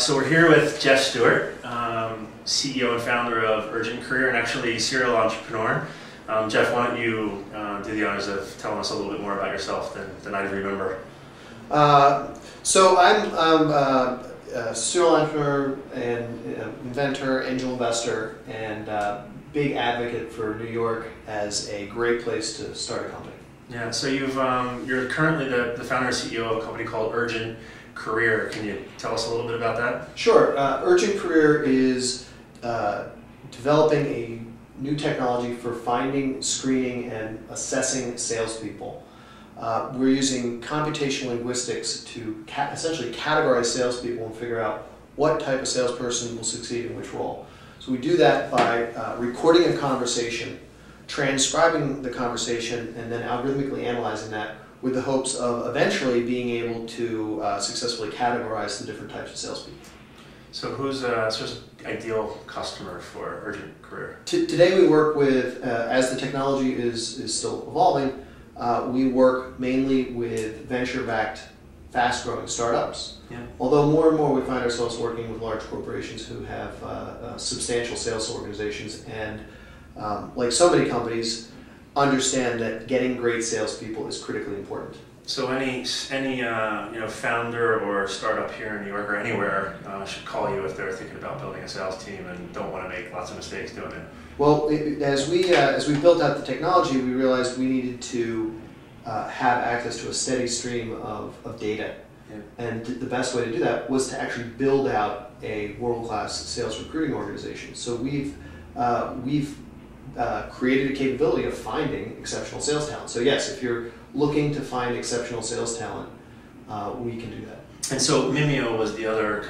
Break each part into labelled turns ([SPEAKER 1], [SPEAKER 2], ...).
[SPEAKER 1] So we're here with Jeff Stewart, CEO and founder of UrgentCareer and actually serial entrepreneur. Jeff, why don't you do the honors of telling us a little bit more about yourself than I remember.
[SPEAKER 2] So I'm a serial entrepreneur and inventor, angel investor, and big advocate for New York as a great place to start a company.
[SPEAKER 1] Yeah, so you're currently the founder and CEO of a company called UrgentCareer. Can you tell us a little bit about that?
[SPEAKER 2] Sure. UrgentCareer is developing a new technology for finding, screening, and assessing salespeople. We're using computational linguistics to essentially categorize salespeople and figure out what type of salesperson will succeed in which role. So we do that by recording a conversation, transcribing the conversation, and then algorithmically analyzing that with the hopes of eventually being able to successfully categorize the different types of salespeople.
[SPEAKER 1] So who's sort of ideal customer for UrgentCareer?
[SPEAKER 2] Today we work with, as the technology is still evolving, we work mainly with venture-backed, fast-growing startups.
[SPEAKER 1] Yeah. Although
[SPEAKER 2] more and more we find ourselves working with large corporations who have substantial sales organizations and, like so many companies, understand that getting great salespeople is critically important.
[SPEAKER 1] So any founder or startup here in New York or anywhere should call you if they're thinking about building a sales team and don't want to make lots of mistakes doing it.
[SPEAKER 2] Well, as we built out the technology, we realized we needed to have access to a steady stream of data. Yeah. And the best way to do that was to actually build out a world-class sales recruiting organization. So we've created a capability of finding exceptional sales talent. So yes, if you're looking to find exceptional sales talent, we can do that.
[SPEAKER 1] And so Mimeo was the other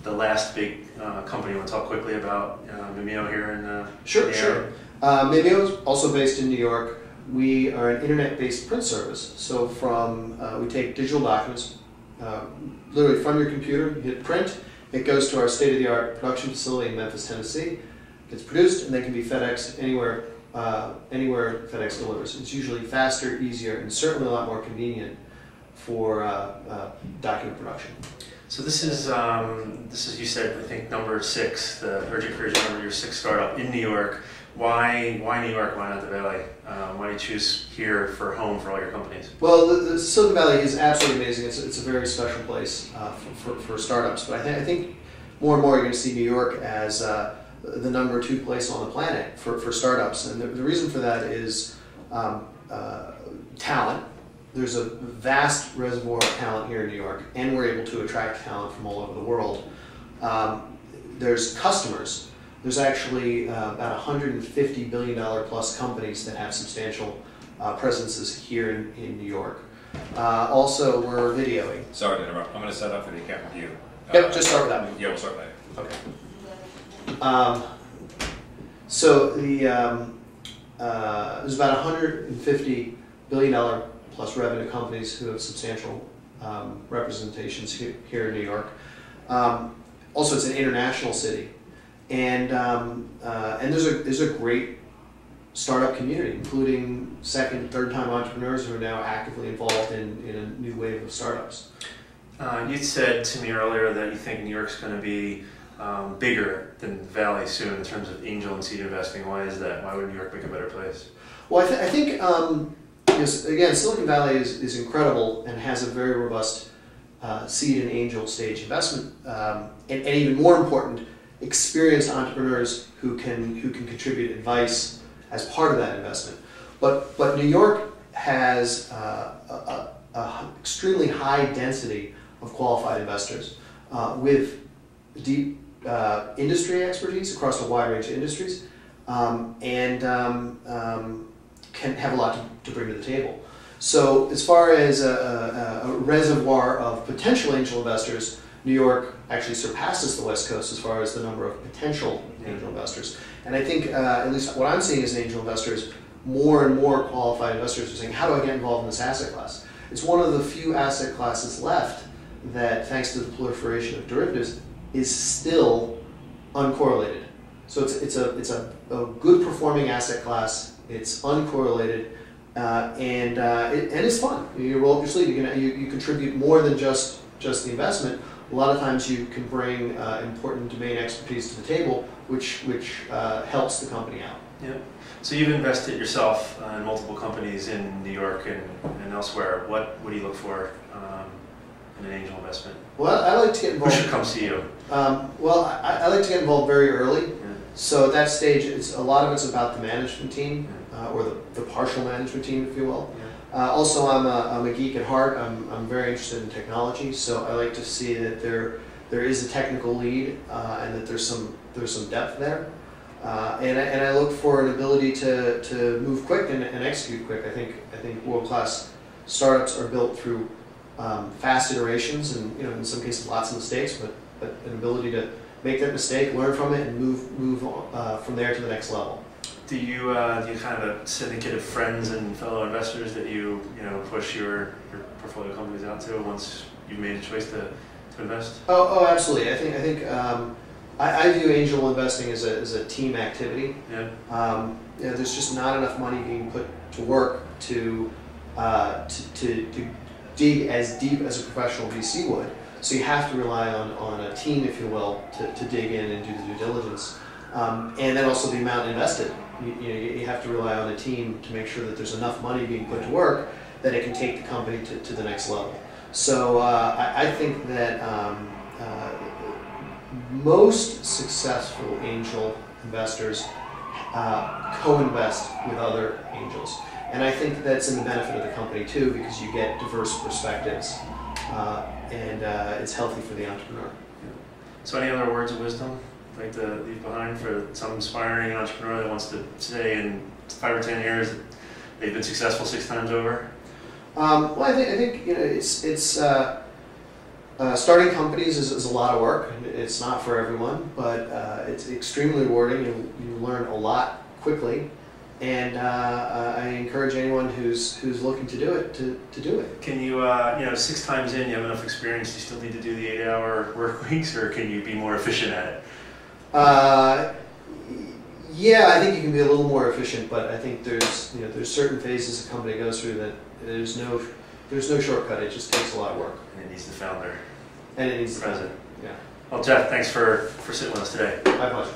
[SPEAKER 1] the last big company. You want to talk quickly about Mimeo here in
[SPEAKER 2] Sure. Mimeo is also based in New York. We are an internet-based print service. So we take digital documents, literally from your computer, you hit print, it goes to our state-of-the-art production facility in Memphis, Tennessee, gets produced, and then can be FedExed anywhere FedEx delivers. It's usually faster, easier, and certainly a lot more convenient for document production.
[SPEAKER 1] So this is you said, I think, number 6, the UrgentCareer is your 6th startup in New York. Why New York? Why not the Valley? Why do you choose here for home for all your companies?
[SPEAKER 2] Well, the Silicon Valley is absolutely amazing. It's a very special place for startups. But I think more and more you're going to see New York as the number 2 place on the planet for startups. And the reason for that is talent. There's a vast reservoir of talent here in New York, and we're able to attract talent from all over the world. There's customers. There's actually about $150 billion plus companies that have substantial presences here in New York. Also, we're videoing.
[SPEAKER 3] Sorry to interrupt. I'm going to set up for the account with you.
[SPEAKER 2] Yep, just start with that.
[SPEAKER 3] Yeah, we'll start later.
[SPEAKER 2] Okay. So there's about $150 billion plus revenue companies who have substantial representations here in New York. Also, it's an international city, and there's a great startup community, including second, third-time entrepreneurs who are now actively involved in a new wave of startups.
[SPEAKER 1] You said to me earlier that you think New York's going to be bigger than the Valley soon in terms of angel and seed investing. Why is that? Why would New York make a better place?
[SPEAKER 2] Well, I think again, Silicon Valley is incredible and has a very robust seed and angel stage investment, and even more important, experienced entrepreneurs who can contribute advice as part of that investment. But New York has a extremely high density of qualified investors with deep industry expertise across a wide range of industries, and can have a lot to bring to the table. So as far as a reservoir of potential angel investors, New York actually surpasses the West Coast as far as the number of potential angel investors. And I think, at least what I'm seeing as angel investors, more and more qualified investors are saying, how do I get involved in this asset class? It's one of the few asset classes left that, thanks to the proliferation of derivatives, is still uncorrelated. So it's a good performing asset class. It's uncorrelated, and it's fun. You roll up your sleeve. You contribute more than just the investment. a lot of times you can bring important domain expertise to the table, which helps the company out.
[SPEAKER 1] Yeah. So you've invested yourself in multiple companies in New York and elsewhere. What do you look for in an angel investment?
[SPEAKER 2] Well, I like to get involved.
[SPEAKER 1] Who should come see you?
[SPEAKER 2] Well, I like to get involved very early.
[SPEAKER 1] Yeah.
[SPEAKER 2] So at that stage, a lot of it's about the management team, or the partial management team, if you will.
[SPEAKER 1] Yeah.
[SPEAKER 2] Also, I'm a geek at heart. I'm very interested in technology, so I like to see that there is a technical lead and that there's some depth there. And I look for an ability to move quick and execute quick. I think world-class startups are built through fast iterations, and in some cases lots of mistakes, but an ability to make that mistake, learn from it, and move from there to the next level.
[SPEAKER 1] Do you kind of a syndicate of friends and fellow investors that you push your portfolio companies out to once you've made a choice to invest?
[SPEAKER 2] Oh, absolutely. I think I view angel investing as a team activity.
[SPEAKER 1] Yeah.
[SPEAKER 2] There's just not enough money being put to work to dig as deep as a professional VC would. So you have to rely on a team, if you will, to dig in and do the due diligence. And then also the amount invested. You have to rely on a team to make sure that there's enough money being put to work that it can take the company to the next level. So I think that most successful angel investors co-invest with other angels. And I think that's in the benefit of the company too, because you get diverse perspectives, and it's healthy for the entrepreneur.
[SPEAKER 1] So any other words of wisdom you'd like to leave behind for some inspiring entrepreneur that wants to say in 5 or 10 years that they've been successful 6 times over?
[SPEAKER 2] Well, I think it's starting companies is a lot of work. It's not for everyone, but it's extremely rewarding. You learn a lot quickly. And I encourage anyone who's looking to do it to do it.
[SPEAKER 1] Can you 6 times in, you have enough experience, you still need to do the 8-hour work weeks, or can you be more efficient at it?
[SPEAKER 2] Yeah, I think you can be a little more efficient, but I think there's certain phases a company goes through that there's no shortcut. It just takes a lot of work.
[SPEAKER 1] And it needs the founder.
[SPEAKER 2] And it needs
[SPEAKER 1] the president.
[SPEAKER 2] Yeah.
[SPEAKER 1] Well, Jeff, thanks for sitting with us today.
[SPEAKER 2] My pleasure.